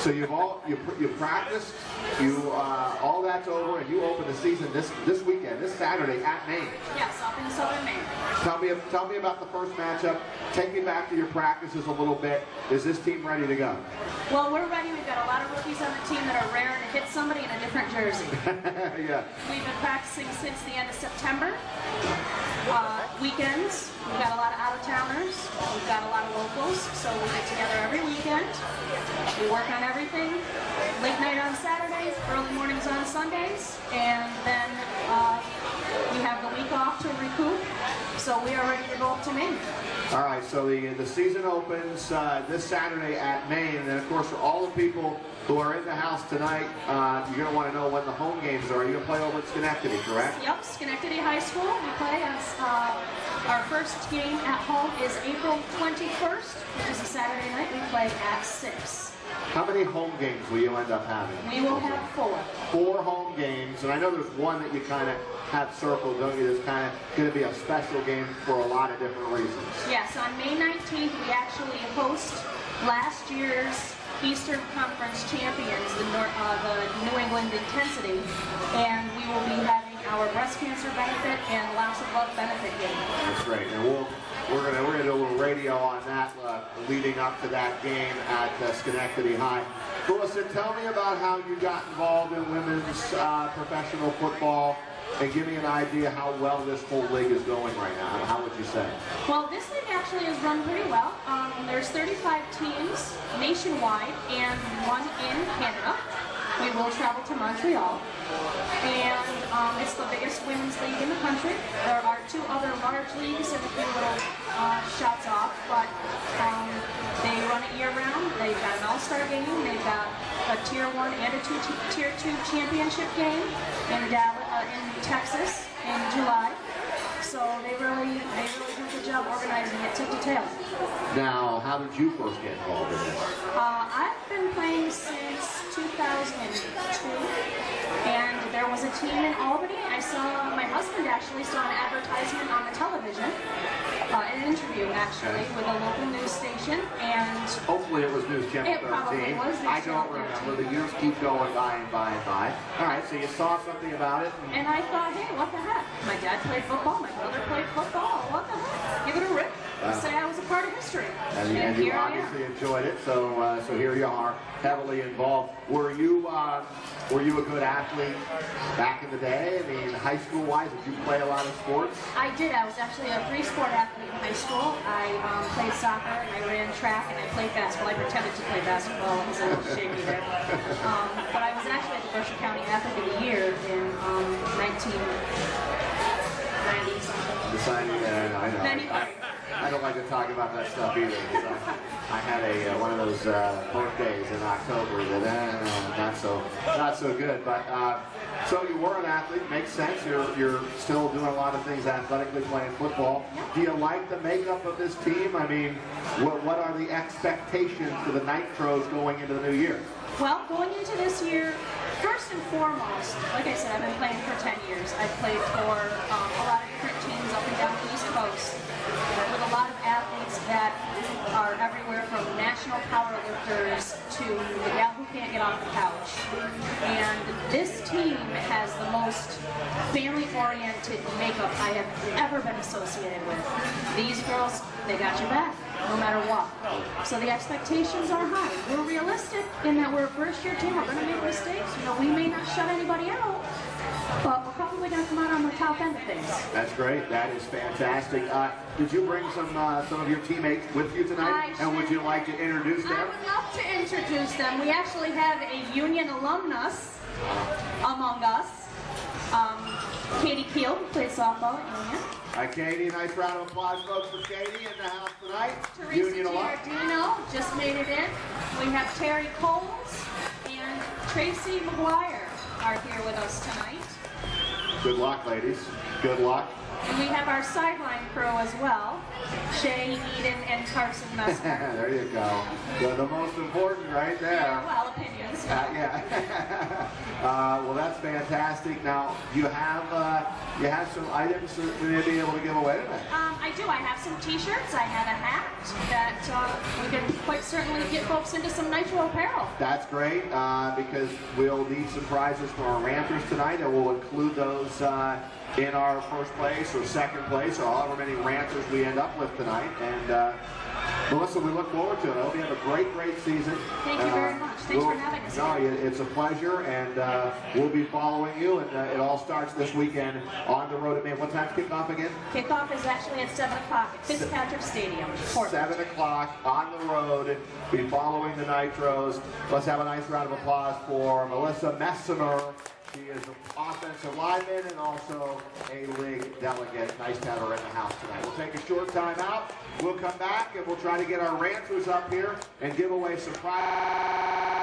So you practiced, all that's over, and you open the season this weekend, this Saturday at Maine. Yes, up in southern Maine. Tell me about the first matchup. Take me back to your practices a little bit. Is this team ready to go? Well, we're ready. We've got a lot of rookies on the team that are raring to hit somebody in a different jersey. Yeah. We've been practicing since the end of September. Weekends, we've got a lot of out-of-towners. We've got a lot of locals, so we get together every weekend. We work on everything. Late night on Saturdays, early mornings on Sundays, and then we have the week off to recoup. So we are ready to go up to Maine. All right, so the season opens this Saturday at Maine, and then of course for all the people who are in the house tonight, you're going to want to know when the home games are. You're going to play over at Schenectady, correct? Yep, Schenectady High School. We play as our first game at home is April 21st, which is a Saturday night. We play at 6. How many home games will you end up having? We will have 4. 4 home games, and I know there's one that you kind of have circled, don't you? That's kind of going to be a special game for a lot of different reasons. Yes, on May 19th, we actually host last year's Eastern Conference champions, the New England Intensity, and we will be having our breast cancer benefit and loss of love benefit game. That's great, and we're gonna do a little radio on that leading up to that game at Schenectady High. Melissa, tell me about how you got involved in women's professional football, and give me an idea how well this whole league is going right now. How would you say? Well, this league actually is run pretty well. There's 35 teams nationwide and 1 in Canada. We will travel to Montreal, and it's the biggest women's league in the country. There are 2 other large leagues and a few little shots off, but they run it year-round. They've got an all-star game. They've got a Tier 1 and a Tier 2 championship game in Texas in July. So they really do a good job organizing it tip to tail. Now, how did you first get involved in this? I've been playing since 2002, and there was a team in Albany. My husband actually saw an advertisement on the television, an interview actually with a local news station, and hopefully it was News Channel 13. It probably was News I don't remember. The years keep going by and by and by. All right, so you saw something about it, and I thought, hey, what the heck? My dad played football. My brother played football. What the heck? Give it a rip. Say I was a part of history. And you obviously enjoyed it, so here you are, heavily involved. Were you a good athlete back in the day? I mean, high school-wise, did you play a lot of sports? I did. I was actually a 3-sport athlete in high school. I played soccer, and I ran track, and I played basketball. I pretended to play basketball. I was a little shaky there. But I was actually the Berkshire County Athlete of the Year in 1990 something. I know. 95. I don't like to talk about that stuff either, because I had one of those birthdays in October that not so good. But so you were an athlete, makes sense. You're still doing a lot of things athletically, playing football. Do you like the makeup of this team? I mean, what are the expectations for the Nitros going into the new year? Well, going into this year, first and foremost, like I said, I've been playing for 10 years. I've played for a lot of different teams up and down the East Coast with a lot of athletes that are everywhere from national powerlifters to the gal who can't get off the couch. And this team has the most family-oriented makeup I have ever been associated with. These girls, they got your back, no matter what. So the expectations are high. We're realistic in that we're a first-year team. We're going to make mistakes. You know, we may not shut anybody out, but we're probably going to come out on the top end of things. That's great. That is fantastic. Did you bring some of your teammates with you tonight? And would you like to introduce them? I would love to introduce them. We actually have a Union alumnus among us. Katie Keel, who played softball at Union. Hi, Katie. Nice round of applause, folks, for Katie in the house tonight. Teresa Giardino just made it in. We have Terry Coles and Tracy McGuire are here with us tonight. Good luck, ladies. Good luck. And we have our sideline crew as well. Shay, Eden, and Carson Messner. There you go. The most important right there. Yeah, well, opinions. Yeah. Well, that's fantastic. Now, you have some items that we may be able to give away tonight. I do. I have some T-shirts. I have a hat that we can quite certainly get folks into some Nitro apparel. That's great because we'll need some prizes for our Ranters tonight, and we'll include those in our first place or second place or however many Ranters we end up with tonight. And Melissa, we look forward to it. I hope you have a great season. Thank you very much. Thanks for having us. No, it's a pleasure, and we'll be following you, and it all starts this weekend on the road to Maine. What time's kickoff again? Kickoff is actually at 7 o'clock at Fitzpatrick Stadium. Portland. 7 o'clock on the road. Be following the Nitros. Let's have a nice round of applause for Melissa Messimer. She is an offensive lineman and also a league delegate. Nice to have her in the house tonight. We'll take a short time out. We'll come back and we'll try to get our Ranters up here and give away some prizes.